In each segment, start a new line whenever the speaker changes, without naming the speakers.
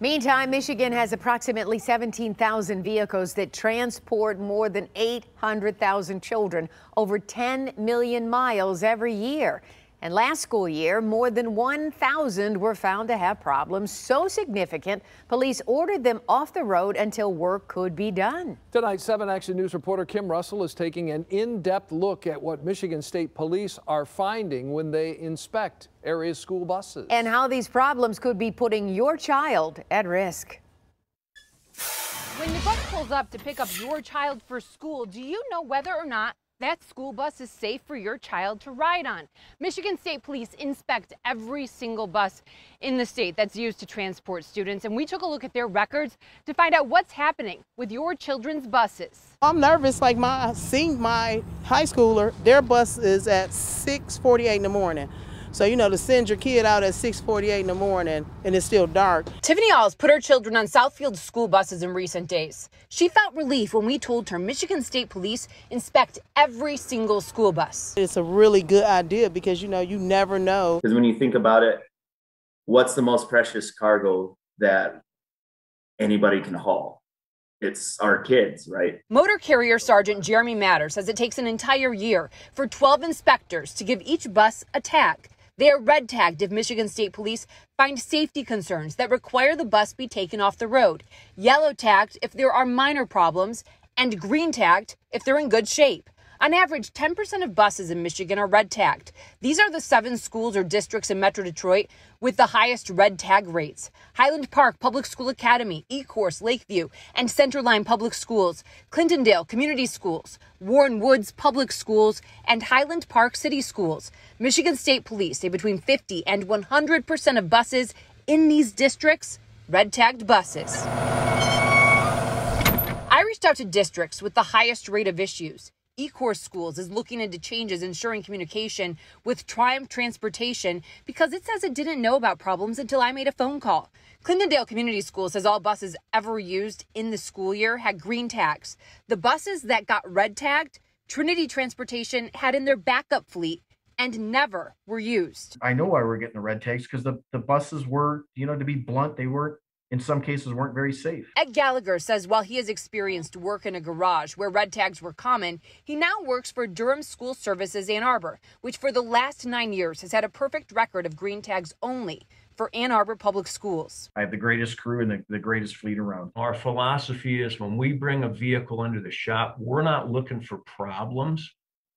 Meantime, Michigan has approximately 17,000 vehicles that transport more than 800,000 children over 10 million miles every year. And last school year, more than 1,000 were found to have problems so significant, police ordered them off the road until work could be done.
Tonight, 7 Action News reporter Kim Russell is taking an in-depth look at what Michigan State Police are finding when they inspect area school buses.
And how these problems could be putting your child at risk.
When the bus pulls up to pick up your child for school, do you know whether or not that school bus is safe for your child to ride on? Michigan State Police inspect every single bus in the state that's used to transport students, and we took a look at their records to find out what's happening with your children's buses.
I'm nervous, like my high schooler, their bus is at 6:48 in the morning. So, you know, to send your kid out at 6:48 in the morning and it's still dark.
Tiffany Alls put her children on Southfield school buses in recent days. She felt relief when we told her Michigan State Police inspect every single school bus.
It's a really good idea because, you know, you never know.
Because when you think about it, what's the most precious cargo that anybody can haul? It's our kids, right?
Motor Carrier Sergeant Jeremy Matter says it takes an entire year for 12 inspectors to give each bus a tag. They are red tagged if Michigan State Police find safety concerns that require the bus be taken off the road, yellow tagged if there are minor problems, and green tagged if they're in good shape. On average, 10% of buses in Michigan are red tagged. These are the 7 schools or districts in Metro Detroit with the highest red tag rates: Highland Park Public School Academy, Ecorse, Lakeview, and Centerline Public Schools, Clintondale Community Schools, Warren Woods Public Schools, and Highland Park City Schools. Michigan State Police say between 50 and 100% of buses in these districts red tagged buses. I reached out to districts with the highest rate of issues. Ecorse Schools is looking into changes ensuring communication with Triumph Transportation because it says it didn't know about problems until I made a phone call. Clintondale Community Schools says all buses ever used in the school year had green tags. The buses that got red tagged, Trinity Transportation had in their backup fleet and never were used.
I know why we're getting the red tags, because the buses were, you know, to be blunt, they were in some cases weren't very safe.
Ed Gallagher says while he has experienced work in a garage where red tags were common, he now works for Durham School Services Ann Arbor, which for the last 9 years has had a perfect record of green tags only for Ann Arbor Public Schools.
I have the greatest crew and the greatest fleet around.
Our philosophy is when we bring a vehicle into the shop, we're not looking for problems.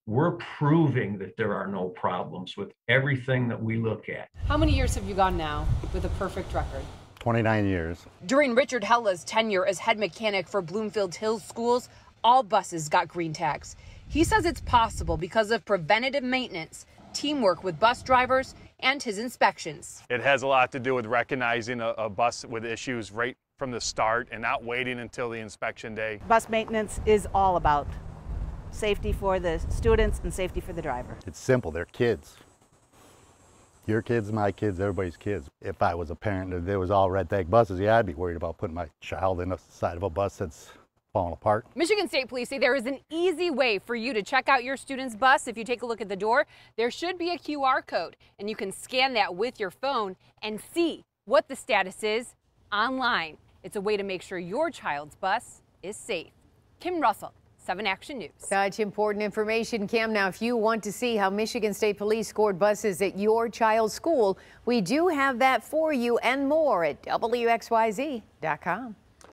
We're proving that there are no problems with everything that we look at.
How many years have you gone now with a perfect record?
29 years.
During Richard Hella's tenure as head mechanic for Bloomfield Hills Schools, all buses got green tags. He says it's possible because of preventative maintenance, teamwork with bus drivers, and his inspections.
It has a lot to do with recognizing a bus with issues right from the start and not waiting until the inspection day.
Bus maintenance is all about safety for the students and safety for the driver.
It's simple, they're kids. Your kids, my kids, everybody's kids. If I was a parent and there was all red tag buses, yeah, I'd be worried about putting my child in the side of a bus that's falling apart.
Michigan State Police say there is an easy way for you to check out your student's bus. If you take a look at the door, there should be a QR code, and you can scan that with your phone and see what the status is online. It's a way to make sure your child's bus is safe. Kim Russell, 7 Action News.
Such important information, Kim. Now, if you want to see how Michigan State Police scored buses at your child's school, we do have that for you and more at WXYZ.com.